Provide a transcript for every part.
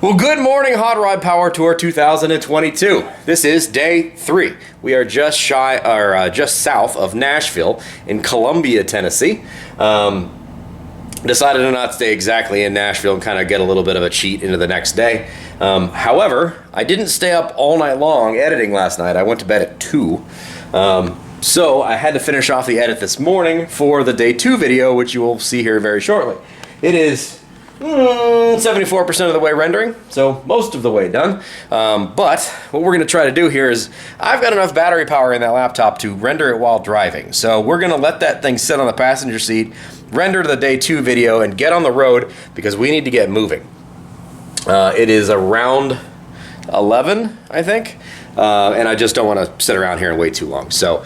Well, good morning, Hot Rod Power Tour 2022. This is day 3. We are just south of Nashville in Columbia, Tennessee. Decided to not stay exactly in Nashville and kind of get a little bit of a cheat into the next day. However, I didn't stay up all night long editing last night. I went to bed at 2. So I had to finish off the edit this morning for the day 2 video, which you will see here very shortly. It is 74% of the way rendering, so most of the way done. But what we're going to try to do here is I've got enough battery power in that laptop to render it while driving. So we're going to let that thing sit on the passenger seat, render the day 2 video, and get on the road because we need to get moving. It is around 11, I think, and I just don't want to sit around here and wait too long. So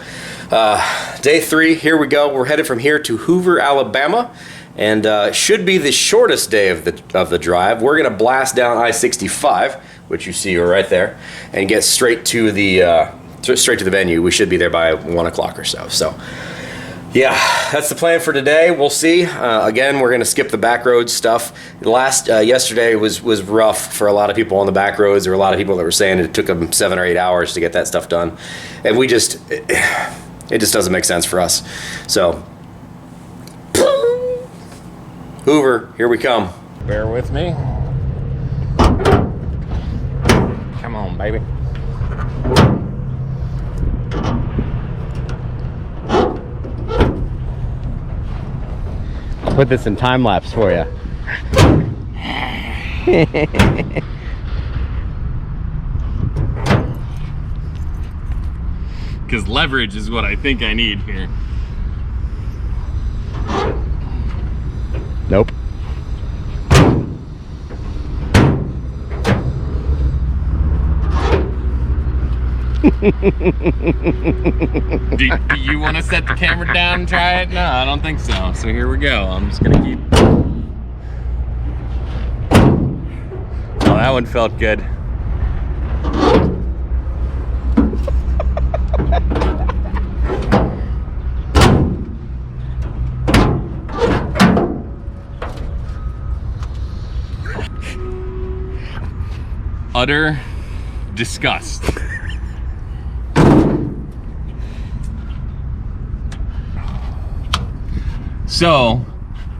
day 3, here we go. We're headed from here to Hoover, Alabama. And should be the shortest day of the drive. We're gonna blast down I-65, which you see right there, and get straight to the venue. We should be there by 1 o'clock or so. So, yeah, that's the plan for today. We'll see. Again, we're gonna skip the back road stuff. Yesterday was rough for a lot of people on the back roads. There were a lot of people that were saying it took them 7 or 8 hours to get that stuff done, and it just doesn't make sense for us. So. Hoover, here we come. Bear with me. Come on, baby. I'll put this in time lapse for you. Because leverage is what I think I need here. Nope. Do you want to set the camera down and try it? No, I don't think so. So here we go. I'm just gonna keep. Oh, that one felt good. Utter disgust. So,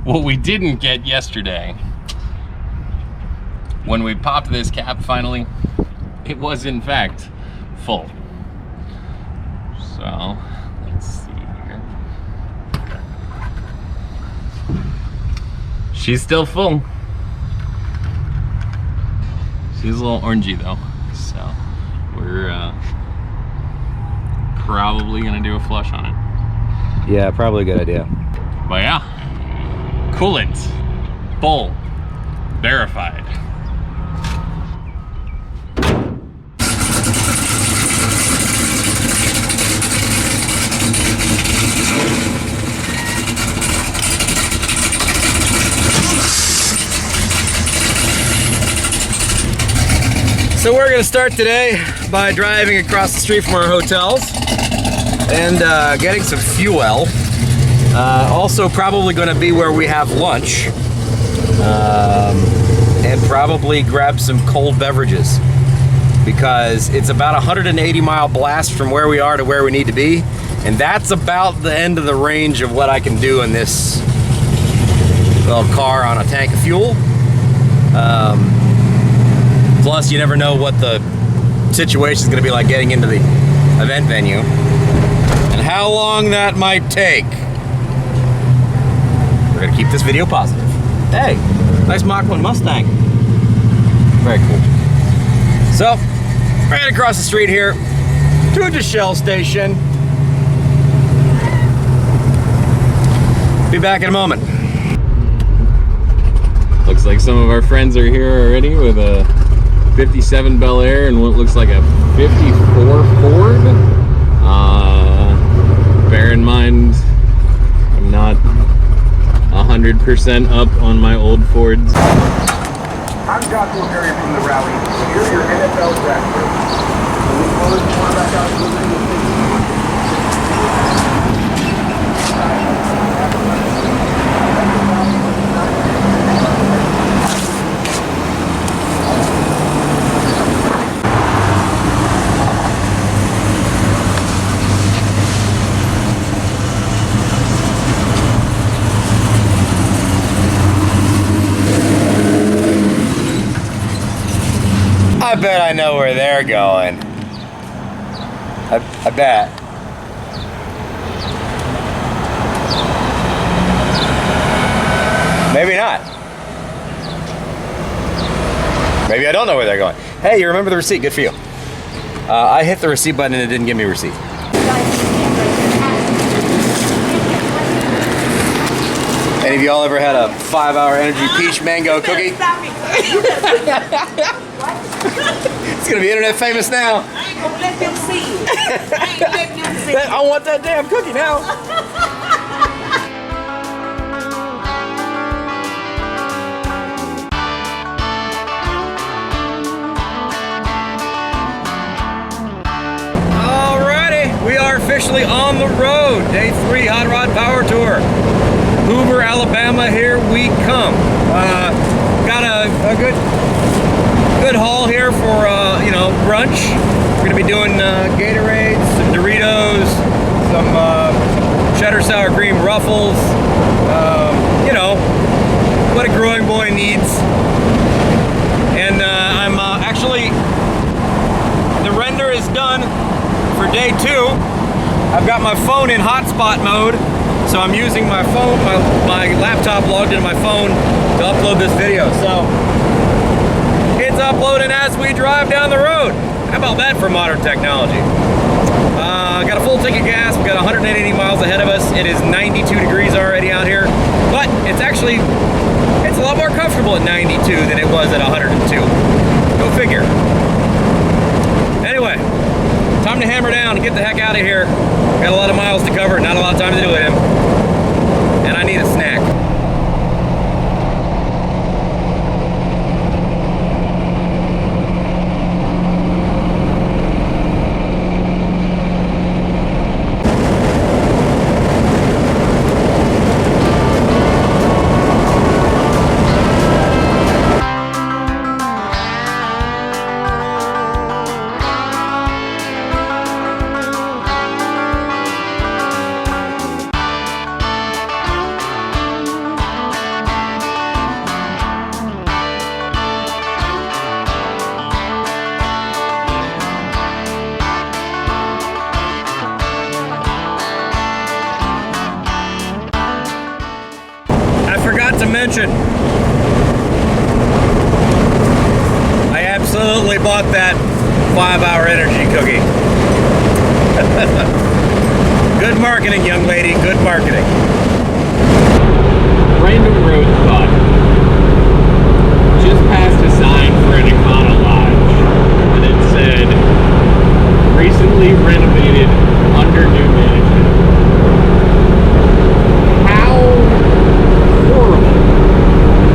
what we didn't get yesterday, when we popped this cap finally, it was in fact full. So, let's see here. She's still full. She's a little orangey though, so we're probably gonna do a flush on it. Yeah, probably a good idea. But yeah, coolant, full, verified. So we're gonna start today by driving across the street from our hotels and getting some fuel. Also probably gonna be where we have lunch and probably grab some cold beverages because it's about a 180-mile blast from where we are to where we need to be, and that's about the end of the range of what I can do in this little car on a tank of fuel. Plus, you never know what the situation is going to be like getting into the event venue and how long that might take. We're going to keep this video positive. Hey, nice Mach 1 Mustang. Very cool. So, right across the street here to the Shell station. Be back in a moment. Looks like some of our friends are here already with a 57 Bel Air and what looks like a 54 Ford. Bear in mind, I'm not 100% up on my old Fords. I'm Joshua Perry from the Rally. You're your NFL director. I bet I know where they're going. I bet. Maybe not. Maybe I don't know where they're going. Hey, you remember the receipt? Good for you. I hit the receipt button and it didn't give me a receipt. Any of y'all ever had a 5-hour energy peach mango cookie? It's gonna be internet famous now. I ain't gonna let them see it. I ain't letting them see it. I want that damn cookie now. Alrighty, we are officially on the road. Day 3 Hot Rod Power Tour. Hoover, Alabama, here we come. Got a good haul here for you know, brunch. We're gonna be doing Gatorades, some Doritos, some cheddar sour cream Ruffles. You know what a growing boy needs. And I'm actually, the render is done for day 2. I've got my phone in hotspot mode. So I'm using my phone, my laptop logged into my phone to upload this video. So it's uploading as we drive down the road. How about that for modern technology? Got a full tank of gas. We got 180 miles ahead of us. It is 92 degrees already out here, but it's a lot more comfortable at 92 than it was at 102. Go figure. Anyway, time to hammer down and get the heck out of here. Got a lot of miles to cover, not a lot of time to do it in. And I need a snack. Mention, I absolutely bought that 5-hour energy cookie. Good marketing, young lady, good marketing. Random road thought. Just passed a sign for an Econo Lodge and it said, recently renovated under new management. How horrible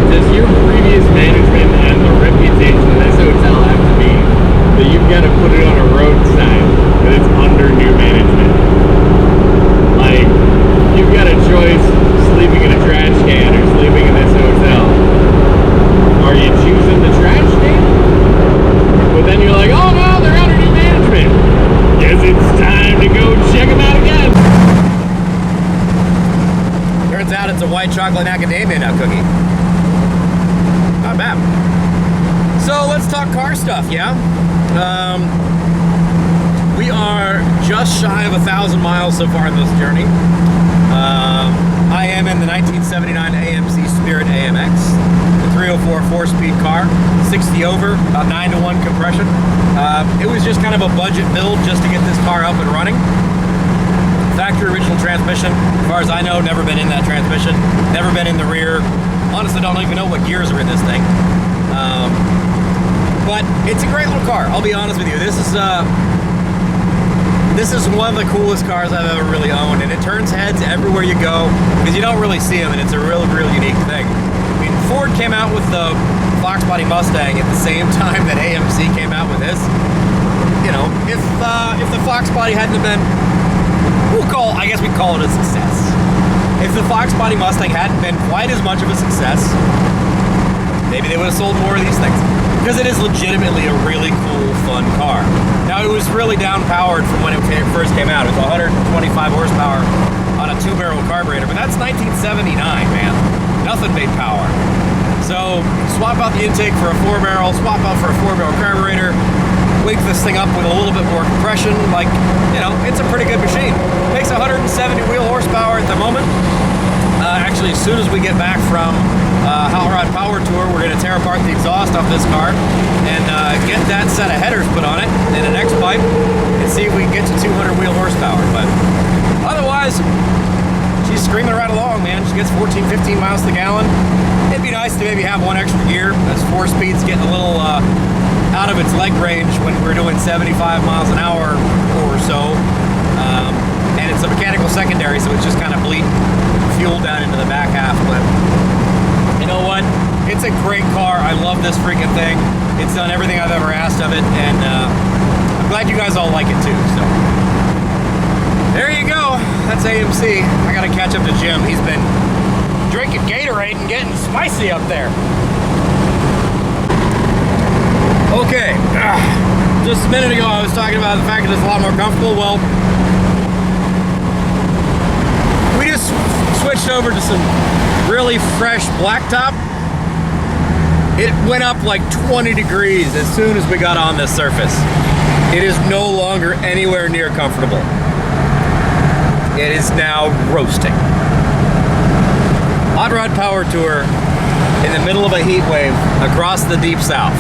does your previous management and the reputation of this hotel have to be that you've got to put it on a road sign that it's under new management? Like, you've got a choice, sleeping in a trash can or sleeping in this hotel. Are you choosing the trash can? But then you're like, oh no, they're under new management. Guess it's time to go check them out again. Turns out it's a white chocolate macadamia nut cookie. Not bad. So let's talk car stuff, yeah? We are just shy of 1,000 miles so far in this journey. I am in the 1979 AMC Spirit AMX, the 304 4-speed car, 60 over, about 9-to-1 compression. It was just kind of a budget build just to get this car up and running. Factory original transmission, as far as I know, never been in that transmission, never been in the rear. Honestly, don't even know what gears are in this thing. But it's a great little car, I'll be honest with you. This is one of the coolest cars I've ever really owned, and it turns heads everywhere you go because you don't really see them, and it's a real unique thing. I mean, Ford came out with the Fox Body Mustang at the same time that AMC came out with this. You know, if the Fox Body hadn't have been, I guess we'd call it a success. If the Fox Body Mustang hadn't been quite as much of a success, maybe they would have sold more of these things. Because it is legitimately a really cool, fun car. Now, it was really down-powered from when it first came out. It was 125 horsepower on a 2-barrel carburetor, but that's 1979, man. Nothing made power. So swap out the intake for a 4-barrel, swap out for a 4-barrel carburetor, wake this thing up with a little bit more compression. Like, you know, it's a pretty good machine. Makes 170 wheel horsepower at the moment. Actually, as soon as we get back from Hot Rod Power Tour, we're going to tear apart the exhaust off this car and get that set of headers put on it in an X pipe and see if we can get to 200 wheel horsepower. But otherwise, she's screaming right along, man. She gets 14, 15 miles to the gallon. It'd be nice to maybe have one extra gear as 4-speed's getting a little out of its leg range when we're doing 75 miles an hour or so. And it's a mechanical secondary, so it's just kind of bleeding fuel down into the back half. But you know what? It's a great car. I love this freaking thing. It's done everything I've ever asked of it, and I'm glad you guys all like it too. So there you go. That's AMC. I gotta catch up to Jim. He's been drinking Gatorade and getting spicy up there. Okay, just a minute ago I was talking about the fact that it's a lot more comfortable. Well, we just switched over to some really fresh blacktop. It went up like 20 degrees as soon as we got on this surface. It is no longer anywhere near comfortable. It is now roasting. Hot Rod Power Tour in the middle of a heat wave across the deep south.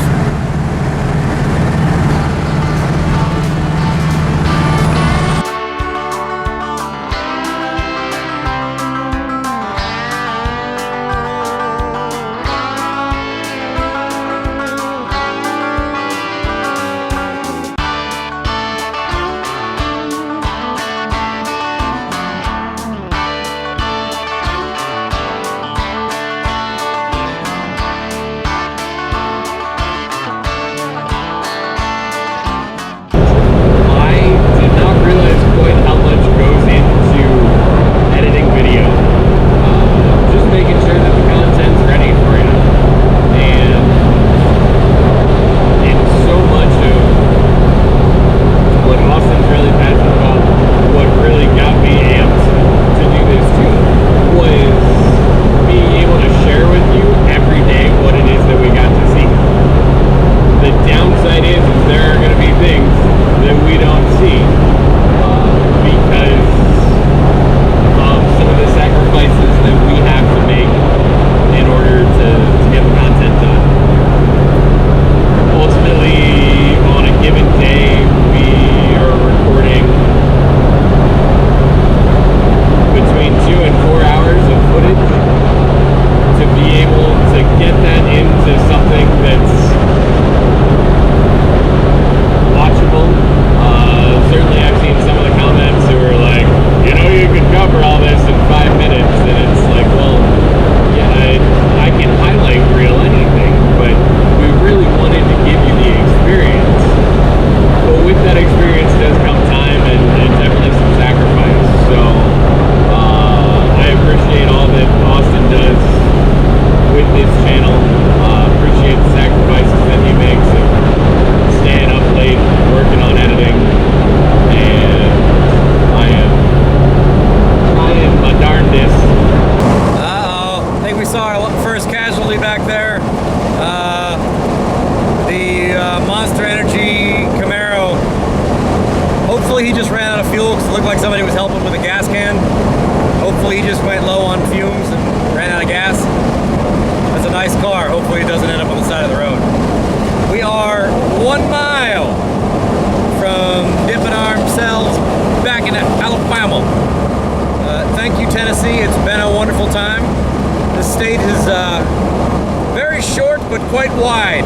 Quite wide.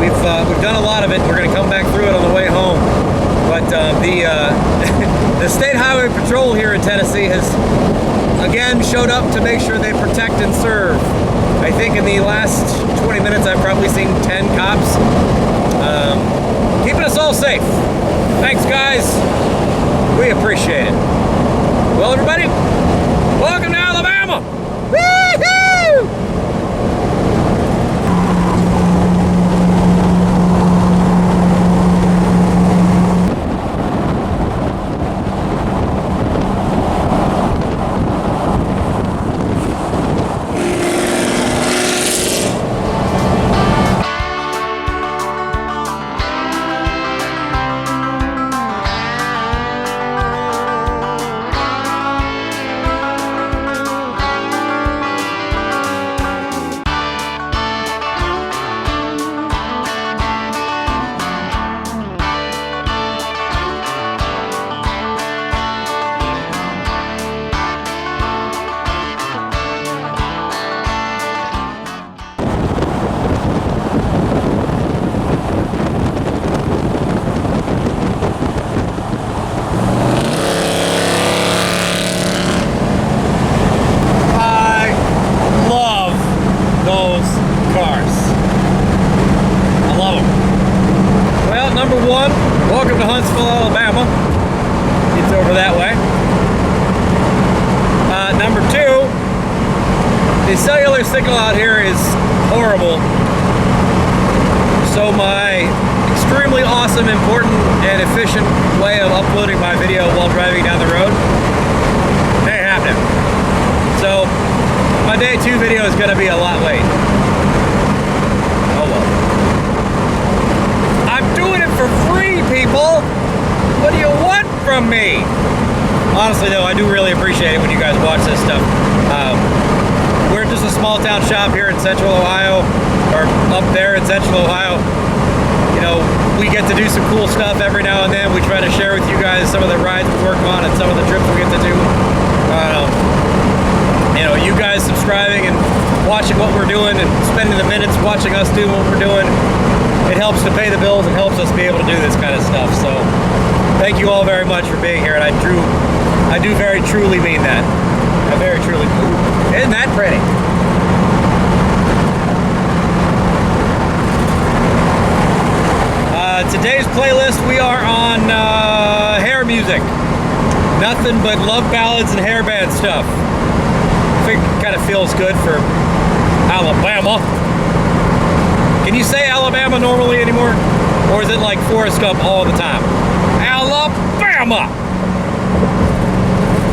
We've done a lot of it. We're going to come back through it on the way home. But the State Highway Patrol here in Tennessee has again showed up to make sure they protect and serve. I think in the last 20 minutes I've probably seen 10 cops keeping us all safe. Thanks, guys. We appreciate it. Well, everybody, welcome to Alabama. Woo-hoo! welcome to Huntsville, Alabama. It's over that way. Number 2, the cellular signal out here is horrible. So my extremely awesome, important, and efficient way of uploading my video while driving down the road ain't happening. So my day 2 video is gonna be a lot late. Oh well. I'm doing it for free, people! What do you want from me? Honestly though, I do really appreciate it when you guys watch this stuff. We're just a small town shop here in Central Ohio, or up there in Central Ohio. You know, we get to do some cool stuff every now and then. We try to share with you guys some of the rides we work on and some of the trips we get to do. You know, you guys subscribing and watching what we're doing and spending the minutes watching us do what we're doing, it helps to pay the bills and helps us be able to do this kind of stuff. So thank you all very much for being here, and I do very truly mean that. I very truly do. Isn't that pretty? Today's playlist, we are on hair music. Nothing but love ballads and hair band stuff. I think it kind of feels good for Alabama. Can you say Alabama normally anymore? Or is it like Forrest Gump all the time? Alabama!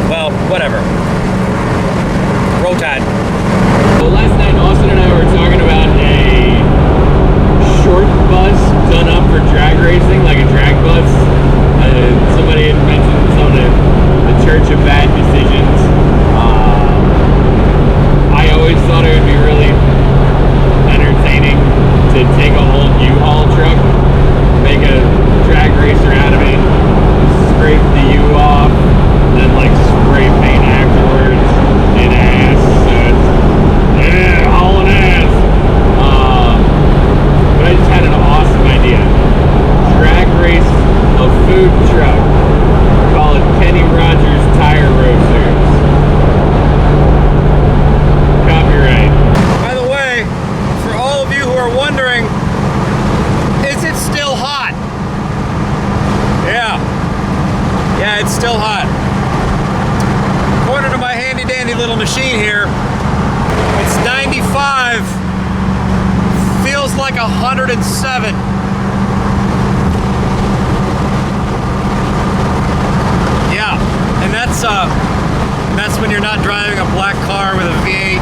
Well, whatever. Roll Tide. Well, last night Austin and I were talking about a short bus done up for drag racing, like a drag bus. Somebody had mentioned some of the Church of Bad Decisions. I always thought it would be really entertaining to take a whole U-Haul truck, make a drag racer out of it, scrape the U off, then like spray paint afterwards in ass. Yeah, hauling ass. But I just had an awesome idea. Drag race a food truck. Call it Kenny Rogers Tire Roasters. Copyright. By the way, for all of you who are wondering, is it still hot? Yeah, it's still hot. According to my handy dandy little machine here, it's 95. Feels like 107. Yeah, and that's when you're not driving a black car with a V8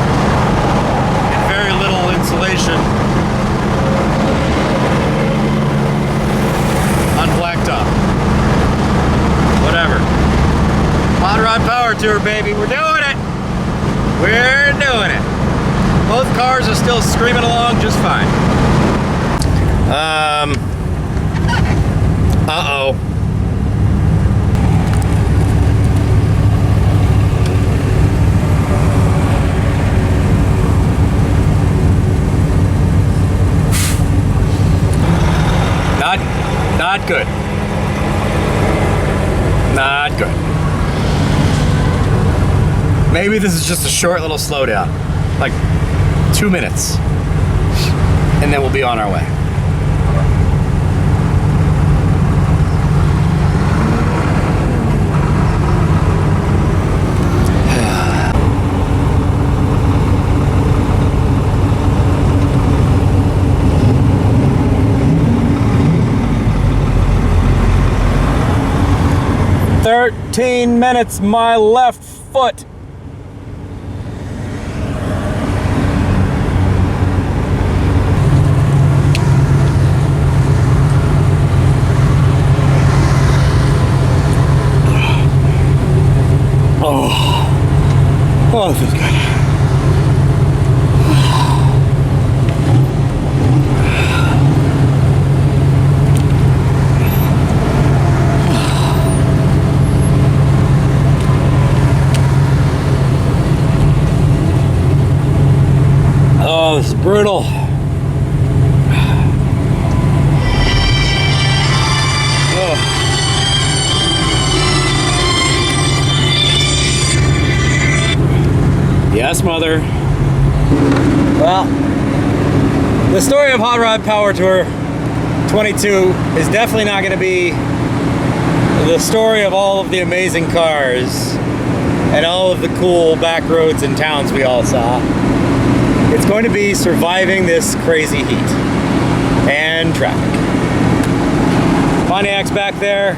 and very little insulation on blacktop. Whatever. Hot Rod Power Tour, baby. We're doing it. We're doing it. Both cars are still screaming along just fine. Uh-oh. Not good. Not good. Maybe this is just a short little slowdown. Like 2 minutes. And then we'll be on our way. "13 minutes, my left foot." Oh, this is good. Oh, this is brutal. Yes, mother. Well, the story of Hot Rod Power Tour 22 is definitely not going to be the story of all of the amazing cars and all of the cool back roads and towns we all saw. It's going to be surviving this crazy heat and traffic. Pontiac's back there.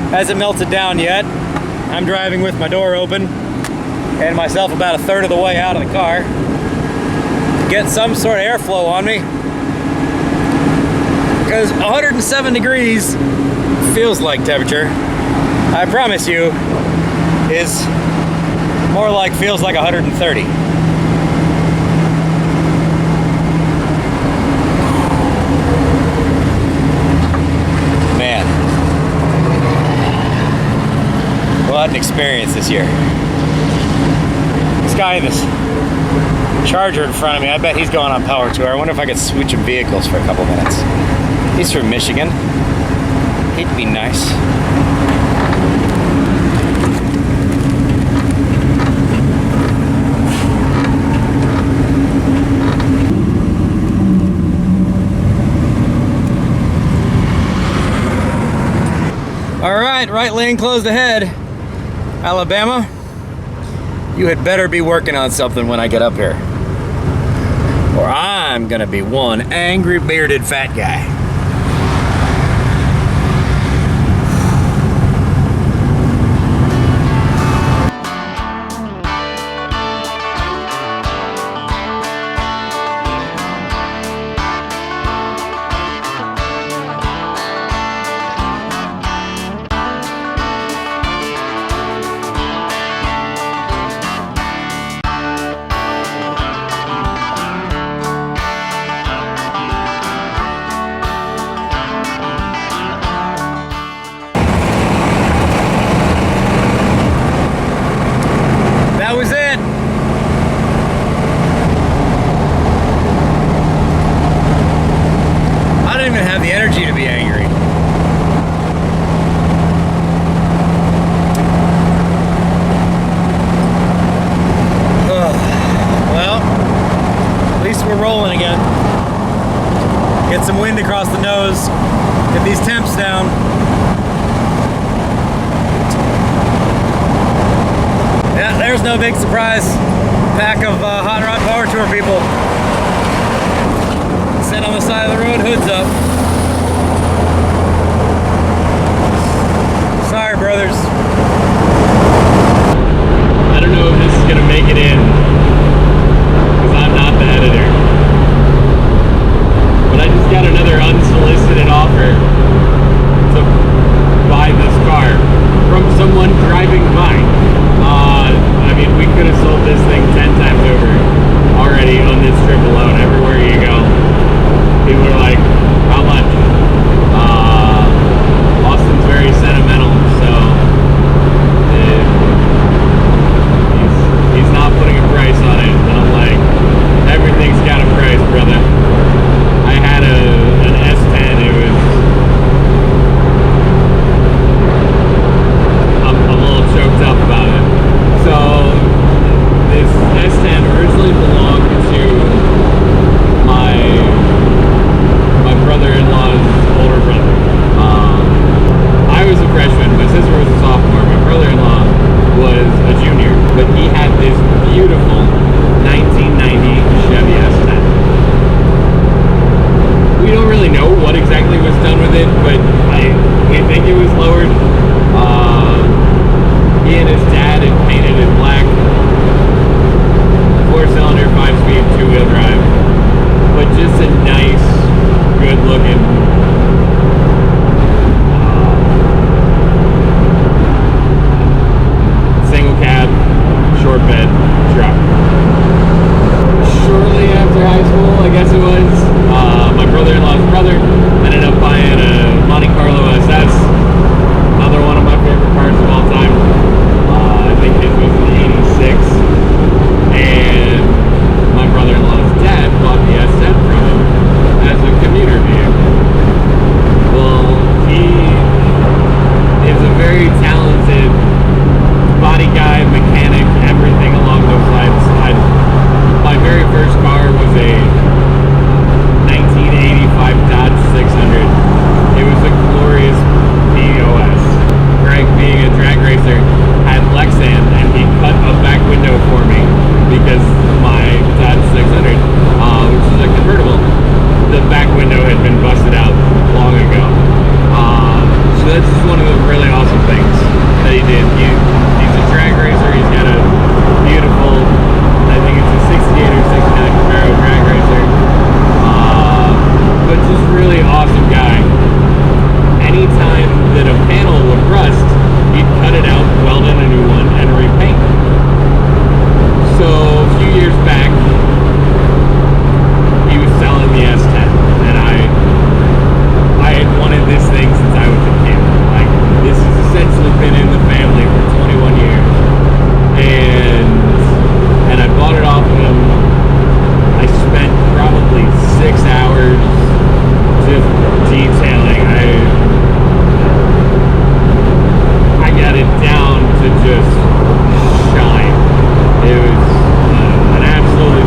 Hasn't melted down yet. I'm driving with my door open and myself about a third of the way out of the car. Get some sort of airflow on me. Because 107 degrees feels like temperature. I promise you, is more like feels like 130. Man. What an experience this year. This guy in this Charger in front of me, I bet he's going on power tour. I wonder if I could switch him vehicles for a couple minutes. He's from Michigan. He'd be nice. All right lane closed ahead. Alabama, you had better be working on something when I get up here, or I'm gonna be one angry bearded fat guy. That was it. I don't even have the energy to be angry. Well, at least we're rolling again. Get some wind across the nose. Get these temps down. Yeah, there's no big surprise. Pack of hot rod power tour people. Sit on the side of the road, hoods up. Sorry, brothers. I don't know if this is gonna make it in, because I'm not the editor. But I just got another unsolicited offer to buy this car from someone driving by. I mean, we could have sold this thing 10 times over already on this trip alone. Everywhere you go, people are like, how much? Austin's very sentimental, so he's not putting a price on it. And I'm like, everything's got a price, brother. I had an S10. It was, I'm a little choked up about it. So this S10 originally belonged to my brother-in-law's older brother. I was a freshman, my sister was a sophomore, my brother-in-law was a junior, but he had this beautiful 1990 Chevy S10. We don't really know what exactly was done with it, but we think it was lowered. He and his dad had painted it black. 4-cylinder, 5-speed, 2-wheel drive. But just a nice, good-looking single cab, short bed truck. Shortly after high school, I guess it was, my brother-in-law's brother ended up buying a Monte Carlo SS. Another one of my favorite cars of all time. I think his was an 86. And my brother-in-law's dad bought the S10 from him as a commuter vehicle. Well, he is a very talented body guy, mechanic, everything along those lines. My very first car was a 1985 Dodge 6 that's just one of the really awesome things that he did. He's a drag racer. He's got a beautiful, I think it's a 68 or 69 Camaro drag racer. But just really awesome guy. Anytime that a panel would rust, he'd cut it out, weld in a new one, and repaint. So a few years back, he was selling the S10, and I had wanted this thing since I was a kid. Like, this has essentially been in the family for 21 years, and I bought it off of him. I spent probably 6 hours just detailing. I got it down to just shine. It was an absolutely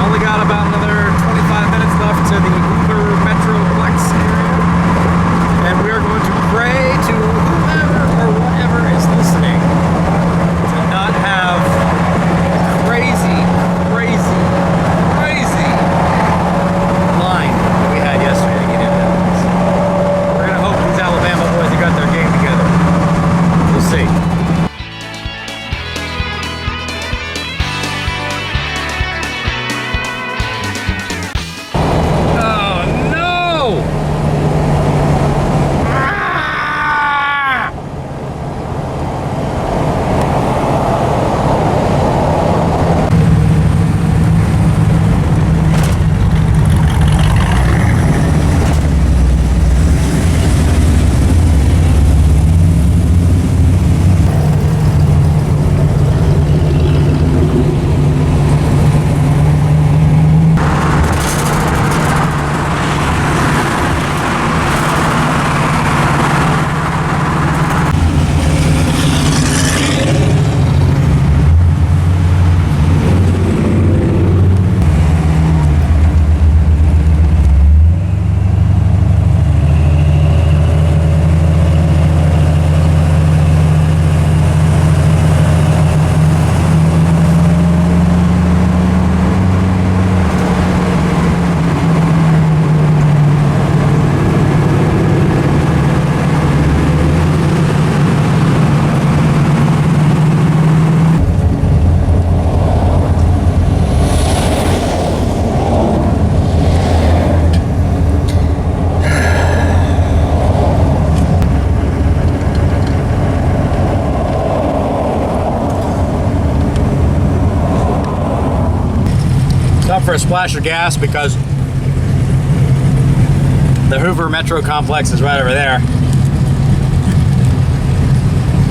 only got about another 25 minutes left to the Hoover Metroplex area. And we're going to pray to whoever or whatever is listening to not have crazy line that we had yesterday to get into that place. We're going to hope these Alabama boys have got their game together. We'll see. For a splash of gas because the Hoover Metro complex is right over there.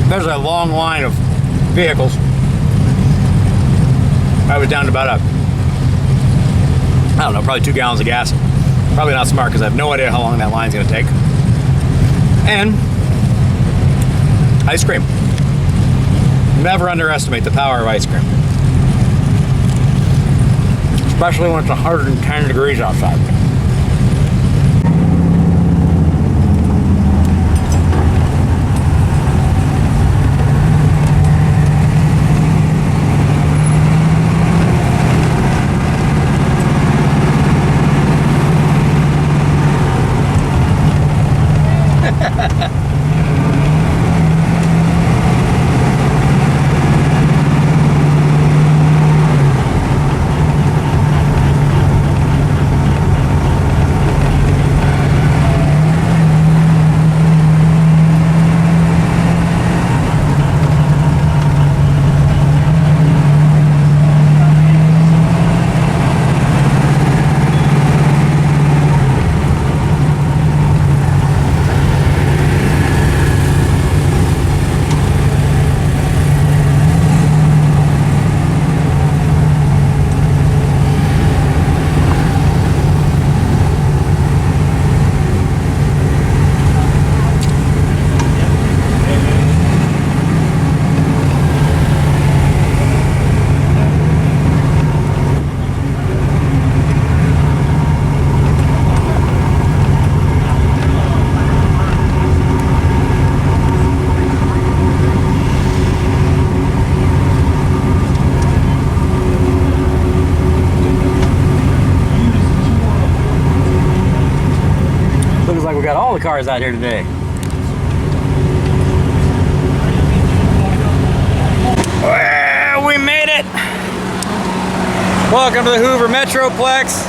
There's a long line of vehicles. I was down to about I don't know, probably 2 gallons of gas. Probably not smart because I have no idea how long that line's going to take. And ice cream. Never underestimate the power of ice cream. Especially when it's 110 degrees outside. Got all the cars out here today. Well, we made it. Welcome to the Hoover Metroplex.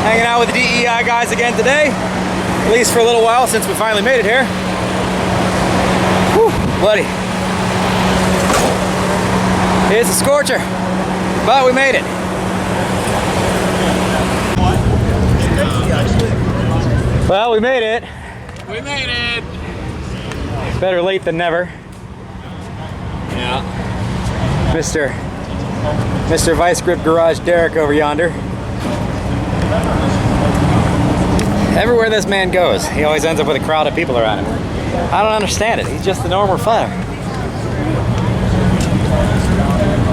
Hanging out with the DEI guys again today. At least for a little while since we finally made it here. Whew, buddy. It's a scorcher, but we made it. Well, we made it. We made it. Better late than never. Yeah. Mr. Vice Grip Garage Derek over yonder. Everywhere this man goes, he always ends up with a crowd of people around him. I don't understand it. He's just a normal fella.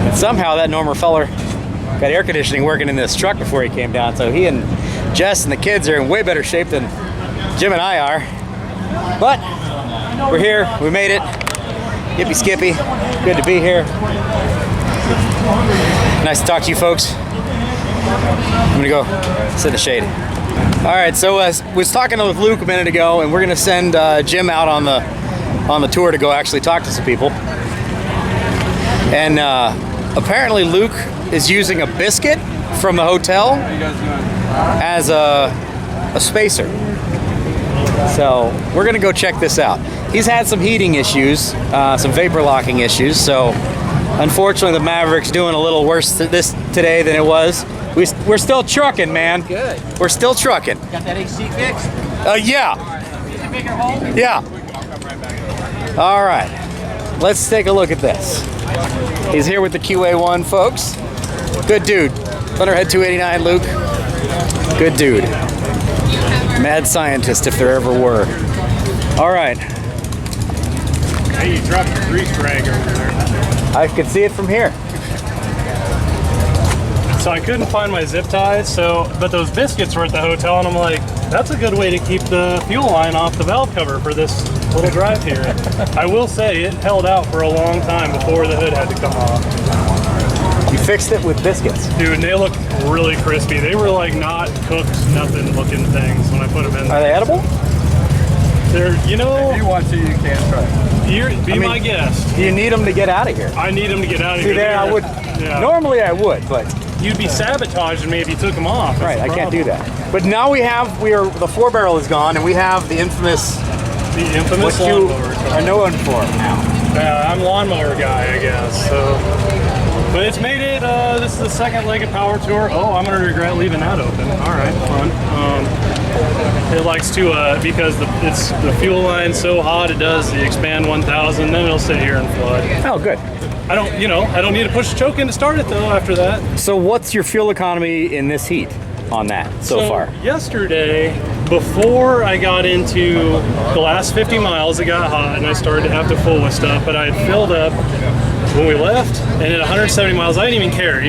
And somehow that normal feller got air conditioning working in this truck before he came down. So he and Jess and the kids are in way better shape than Jim and I are. But we're here, we made it. Yippee skippy, good to be here. Nice to talk to you folks. I'm gonna go sit in the shade. All right, so I was talking with Luke a minute ago, and we're gonna send Jim out on the tour to go actually talk to some people. And apparently Luke is using a biscuit from the hotel as a spacer. So we're gonna go check this out. He's had some heating issues, some vapor locking issues. So unfortunately the Maverick's doing a little worse today than it was. We're still trucking, man. Good. We're still trucking. Got that AC fixed? Yeah. Did you make it home? Yeah. All right. Let's take a look at this. He's here with the QA1 folks. Good dude. Thunderhead 289, Luke. Good dude. Mad scientist if there ever were. All right. Hey, you dropped your grease rag over there. I can see it from here. So I couldn't find my zip ties, but those biscuits were at the hotel, and I'm like, that's a good way to keep the fuel line off the valve cover for this little drive here. I will say it held out for a long time before the hood had to come off. You fixed it with biscuits. Dude, and they look really crispy. They were like not cooked, nothing looking things when I put them in. Are they edible? They're, you know, If you want to, you can try. Be my guest. Do you need them to get out of here? I need them to get out of See, here. there I would. Yeah. Normally I would, but You'd be sabotaging me if you took them off. right, That's I the can't do problem. that. But now the 4-barrel is gone, and we have the infamous. The infamous What you lawnmower. are known for now. I'm a lawnmower guy, I guess. So, but it's made it. This is the second leg of Power Tour. Oh, I'm gonna regret leaving that open. All right, fun. It likes to because the fuel line's so hot. It does the expand 1000. Then it'll sit here and flood. Oh, good. I don't need to push the choke in to start it though. After that. So, what's your fuel economy in this heat on that so far? Yesterday, before I got into the last 50 miles, it got hot and I started to have to full with stuff, but I had filled up when we left, and at 170 miles, I didn't even care.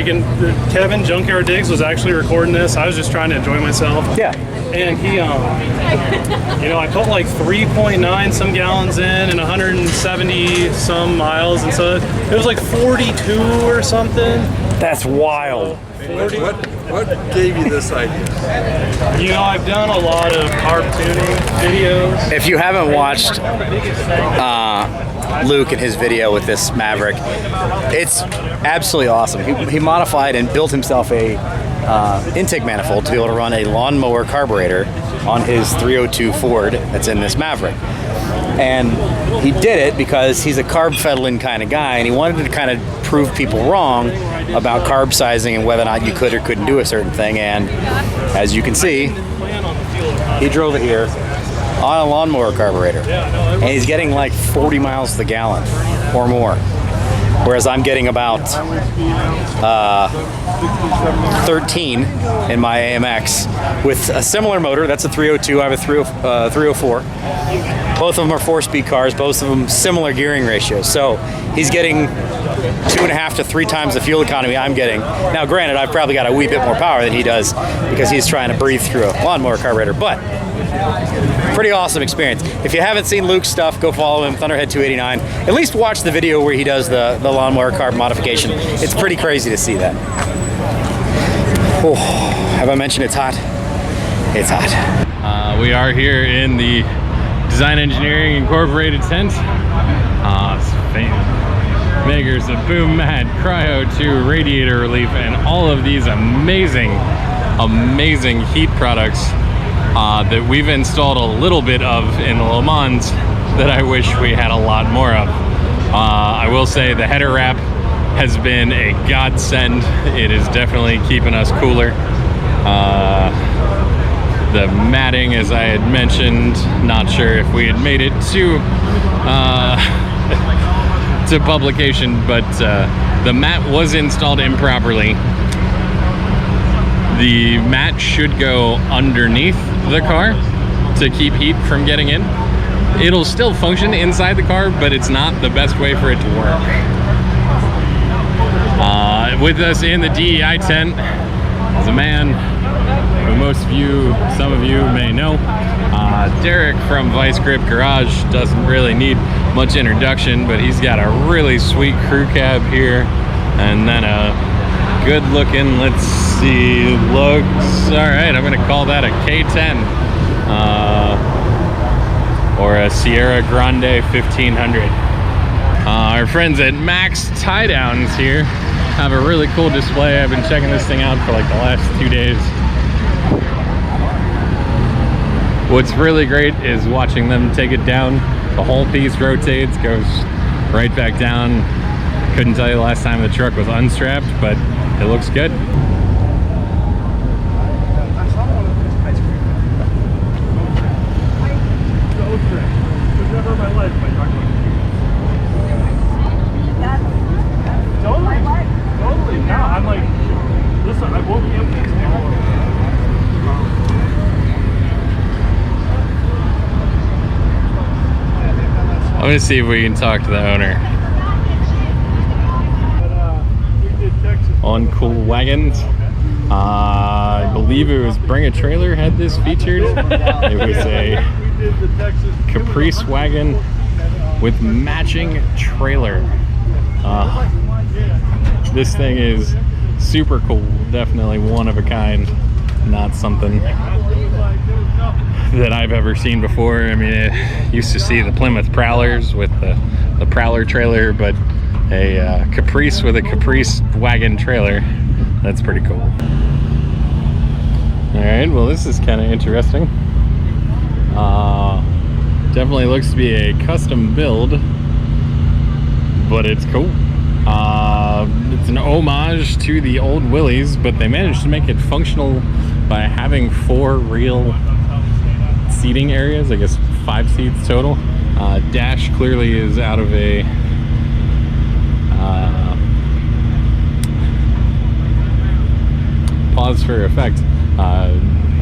Kevin, Junkyard Diggs, was actually recording this. I was just trying to enjoy myself. Yeah. And he, I put like 3.9 some gallons in and 170 some miles, and so it was like 42 or something. That's wild. What gave you this idea? I've done a lot of carb tuning videos. If you haven't watched Luke and his video with this Maverick, it's absolutely awesome. He modified and built himself a intake manifold to be able to run a lawnmower carburetor on his 302 Ford that's in this Maverick. And he did it because he's a carb fettling kind of guy, and he wanted to kind of prove people wrong about carb sizing and whether or not you could or couldn't do a certain thing. And as you can see, he drove it here on a lawnmower carburetor, and he's getting like 40 miles to the gallon or more, whereas I'm getting about 13 in my AMX with a similar motor. That's a 302. I have a 304. Both of them are 4-speed cars. Both of them similar gearing ratios. So he's getting 2.5 to 3 times the fuel economy I'm getting. Now, granted, I've probably got a wee bit more power than he does because he's trying to breathe through a lawnmower carburetor, but pretty awesome experience. If you haven't seen Luke's stuff, go follow him, Thunderhead 289. At least watch the video where he does the lawnmower carb modification. It's pretty crazy to see that. Oh, have I mentioned it's hot? It's hot. We are here in the Design Engineering Incorporated tent. Makers of Boom Mat, Cryo 2, Radiator Relief, and all of these amazing heat products that we've installed a little bit of in the Le Mans that I wish we had a lot more of. I will say the header wrap has been a godsend. It is definitely keeping us cooler. The matting, as I had mentioned, not sure if we had made it to publication, but the mat was installed improperly. The mat should go underneath the car to keep heat from getting in. It'll still function inside the car, but it's not the best way for it to work. with us in the DEI tent is a man who some of you may know. Derek from Vice Grip Garage doesn't really need much introduction, but he's got a really sweet crew cab here, and then a good looking, let's see, looks, all right, I'm gonna call that a K10 or a Sierra Grande 1500. Our friends at Max Tie Downs here have a really cool display. I've been checking this thing out for like the last 2 days. What's really great is watching them take it down. The whole piece rotates, goes right back down. Couldn't tell you the last time the truck was unstrapped, but it looks good. Totally. Now I'm like, listen, I woke you up next day. I'm gonna see if we can talk to the owner. On Cool Wagons. I believe it was Bring a Trailer had this featured. It was a Caprice wagon with matching trailer. This thing is super cool, definitely one of a kind, not something that I've ever seen before. I mean, I used to see the Plymouth Prowlers with the Prowler trailer, but a Caprice with a Caprice wagon trailer, that's pretty cool. All right, well, this is kind of interesting. Definitely looks to be a custom build, but it's cool. It's an homage to the old Willys, but they managed to make it functional by having 4 real seating areas, I guess 5 seats total. Dash clearly is out of a pause for effect.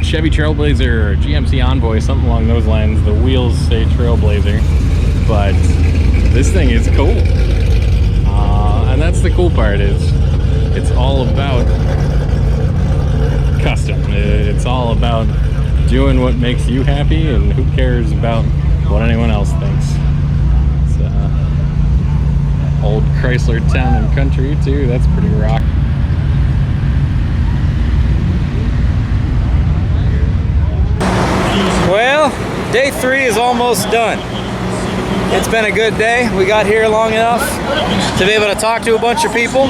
Chevy Trailblazer or GMC Envoy, something along those lines. The wheels say Trailblazer, but this thing is cool. And that's the cool part, is it's all about custom. It's all about doing what makes you happy, and who cares about what anyone else thinks. It's old Chrysler Town and Country too, that's pretty rock. Well, day 3 is almost done. It's been a good day. We got here long enough to be able to talk to a bunch of people,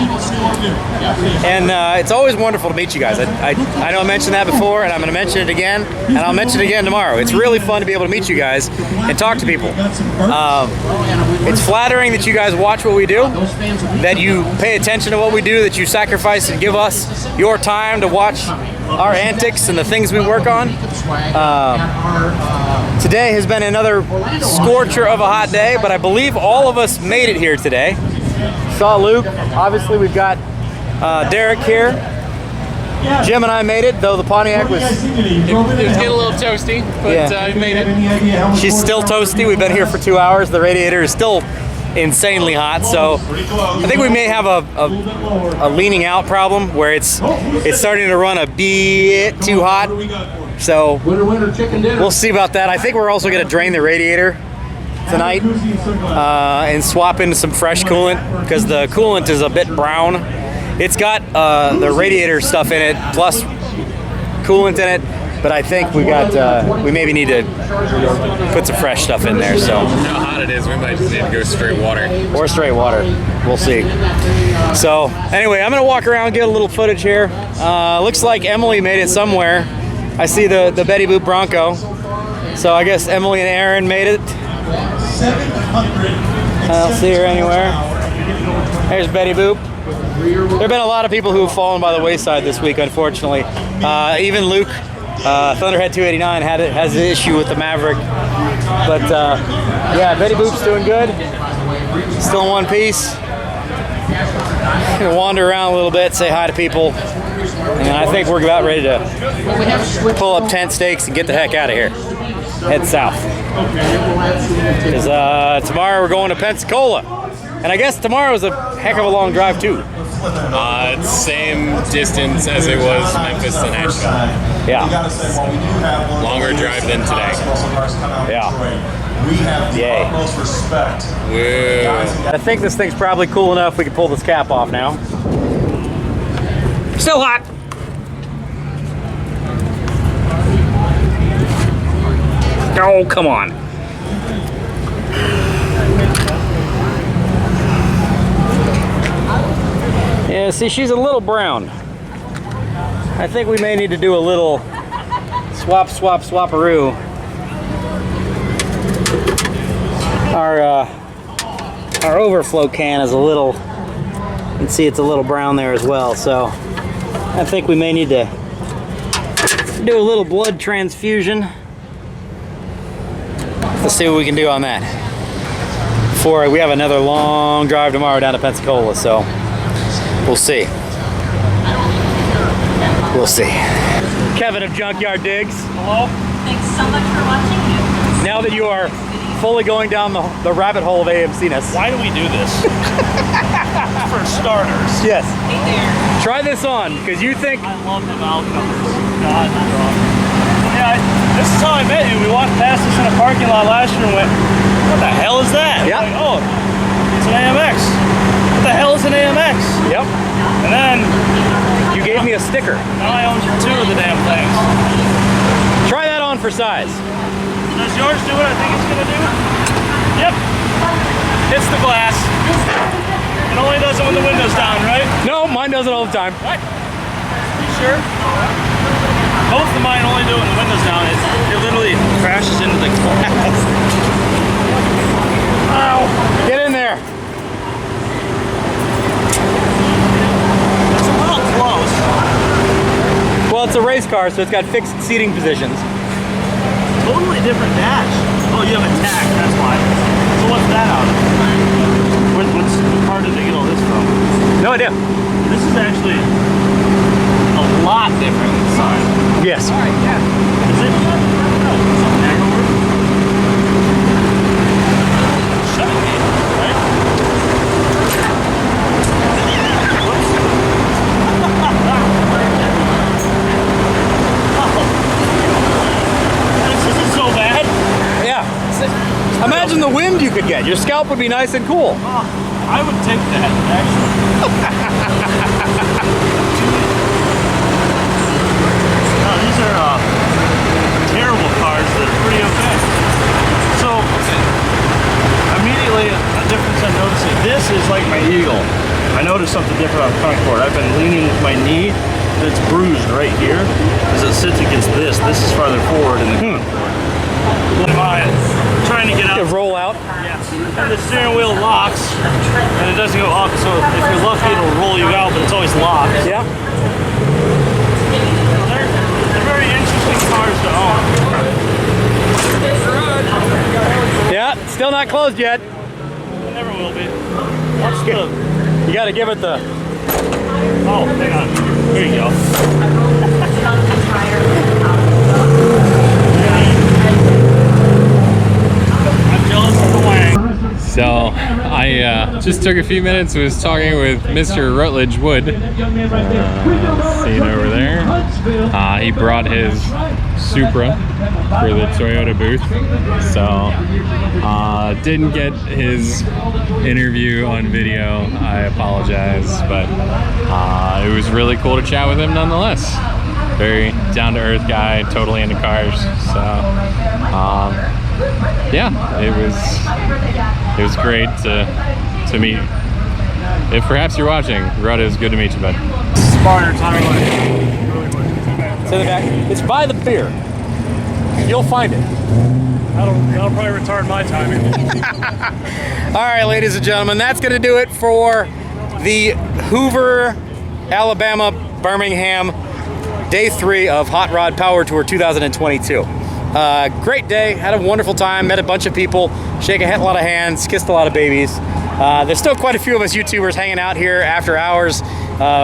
and it's always wonderful to meet you guys. I know I mentioned that before, and I'm going to mention it again, and I'll mention it again tomorrow. It's really fun to be able to meet you guys and talk to people. It's flattering that you guys watch what we do, that you pay attention to what we do, that you sacrifice and give us your time to watch our antics and the things we work on. Today has been another scorcher of a hot day, but I believe all of us made it here today. Saw Luke. Obviously, we've got Derek here. Jim and I made it, though the Pontiac was... It was getting a little toasty, but we made it. She's still toasty. We've been here for 2 hours. The radiator is still insanely hot, so I think we may have a leaning out problem where it's starting to run a bit too hot. So we'll see about that. I think we're also going to drain the radiator tonight and swap into some fresh coolant, because the coolant is a bit brown. It's got the radiator stuff in it plus coolant in it, but I think we maybe need to put some fresh stuff in there. So How hot it is, we might just need to go straight water. Or straight water. We'll see. So anyway, I'm gonna walk around, get a little footage here. Looks like Emily made it somewhere. I see the Betty Boop Bronco. So I guess Emily and Aaron made it. I don't see her anywhere. There's Betty Boop. There have been a lot of people who have fallen by the wayside this week, unfortunately. Even Luke, Thunderhead 289, has an issue with the Maverick. But yeah, Betty Boop's doing good. Still in one piece. Gonna wander around a little bit, say hi to people. And I think we're about ready to pull up tent stakes and get the heck out of here. Head south. Because tomorrow we're going to Pensacola. And I guess tomorrow's a heck of a long drive too. It's same distance as it was Memphis to Nashville. Yeah. Longer drive than today. Yeah. We have the Yay. utmost respect. Whoa. I think this thing's probably cool enough we can pull this cap off now. Still hot. Oh, come on. Yeah, see, she's a little brown. I think we may need to do a little swap-a-roo. Our overflow can is a little, you can see it's a little brown there as well, so I think we may need to do a little blood transfusion. Let's see what we can do on that. Before we have another long drive tomorrow down to Pensacola, so we'll see. We'll see. Kevin of Junkyard Digs. Hello. Thanks so much for watching. Now that you are fully going down the rabbit hole of AMC-ness. Why do we do this? For starters. Yes. Hey there. Try this on, because you think... I love the valve covers. God, that's wrong. Yeah, this is how I met you. We walked past this in a parking lot last year and went, what the hell is that? Yep. Like, oh, it's an AMX. What the hell is an AMX? Yep. And then You gave me a sticker. now I own 2 of the damn things. Try that on for size. Does yours do what I think it's gonna do? Yep. Hits the glass. It only does it when the window's down, right? No, mine does it all the time. What? You sure? Both of mine only do it when the window's down. It literally crashes into the glass. Ow! Get in there. It's a little close. Well, it's a race car, so it's got fixed seating positions. Totally different dash. Oh, you have a tack, that's why. So what's that out of? What car did they get all this from? No idea. This is actually a lot different inside. Yes. Is it? Shut it, right? This isn't so bad. Yeah. Imagine the wind you could get. Your scalp would be nice and cool. I would take that, actually. No, these are terrible cars that are pretty okay. So, immediately, a difference I'm noticing. This is like my Eagle. I noticed something different on the front cord. I've been leaning with my knee that's bruised right here as it sits against this. This is farther forward in the front cord. Trying to get out. Roll out. Yes. And the steering wheel locks, and it doesn't go up, so if you're lucky, it'll roll you out, but it's always locked. Yeah. They're very interesting cars to own. Yeah, still not closed yet. It never will be. What's the... You gotta give it the... Oh, hang on. There you go. I'm jealous of the wang. So I just took a few minutes, was talking with Mr. Rutledge Wood, seen over there. He brought his Supra for the Toyota booth, so didn't get his interview on video. I apologize, but it was really cool to chat with him nonetheless. Very down-to-earth guy, totally into cars, so yeah, it was great to meet. If perhaps you're watching, Rud, is good to meet you, bud. Sparner timing line. It's in the back. It's by the beer. You'll find it. That'll probably retard my timing. All right, ladies and gentlemen, that's going to do it for the Hoover Alabama Birmingham Day 3 of Hot Rod Power Tour 2022. Great day, had a wonderful time, met a bunch of people, shake a lot of hands, kissed a lot of babies. There's still quite a few of us YouTubers hanging out here after hours,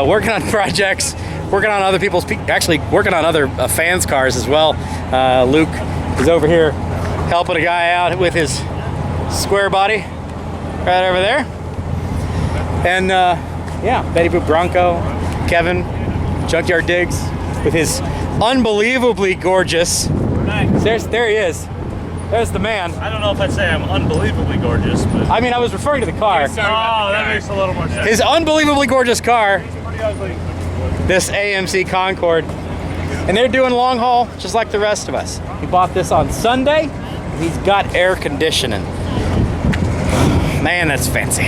working on projects, working on other people's, actually working on other fans' cars as well. Luke is over here helping a guy out with his square body right over there. And Yeah, Betty Boop Bronco, Kevin, Junkyard Diggs, with his unbelievably gorgeous. There he is. There's the man. I don't know if I'd say I'm unbelievably gorgeous, but I mean, I was referring to the car. oh, that makes a little more sense. His unbelievably gorgeous car, Pretty ugly. this AMC Concorde. And they're doing long haul just like the rest of us. He bought this on Sunday. He's got air conditioning. Man, that's fancy.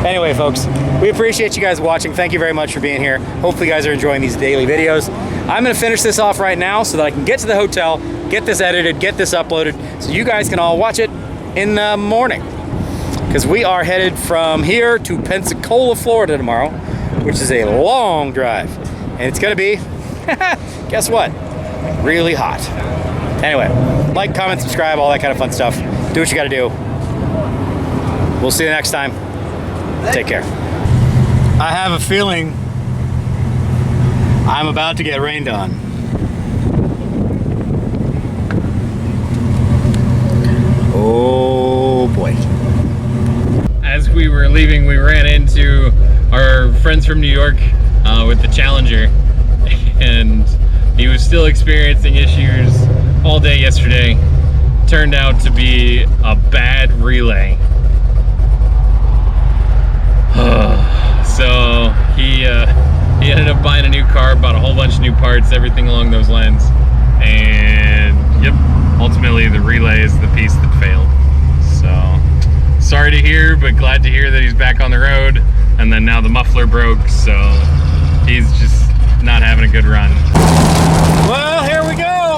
Anyway, folks, we appreciate you guys watching. Thank you very much for being here. Hopefully you guys are enjoying these daily videos. I'm gonna finish this off right now so that I can get to the hotel, get this edited, get this uploaded, so you guys can all watch it in the morning. Because we are headed from here to Pensacola, Florida tomorrow, which is a long drive. And it's gonna be, guess what? Really hot. Anyway, like, comment, subscribe, all that kind of fun stuff. Do what you gotta do. We'll see you next time. Take care. I have a feeling I'm about to get rained on. Oh boy. As we were leaving, we ran into our friends from New York with the Challenger, and he was still experiencing issues all day yesterday. Turned out to be a bad relay. So he ended up buying a new car, bought a whole bunch of new parts, everything along those lines, and yep, ultimately the relay is the piece that failed. So sorry to hear, but glad to hear that he's back on the road. And then now the muffler broke, so he's just not having a good run. Well, here we go.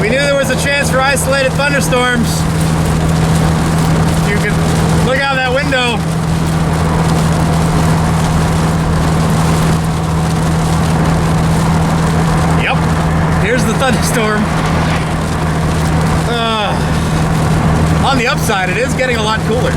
We knew there was a chance for isolated thunderstorms. You can look out that window. Yep, here's the thunderstorm. On the upside, it is getting a lot cooler.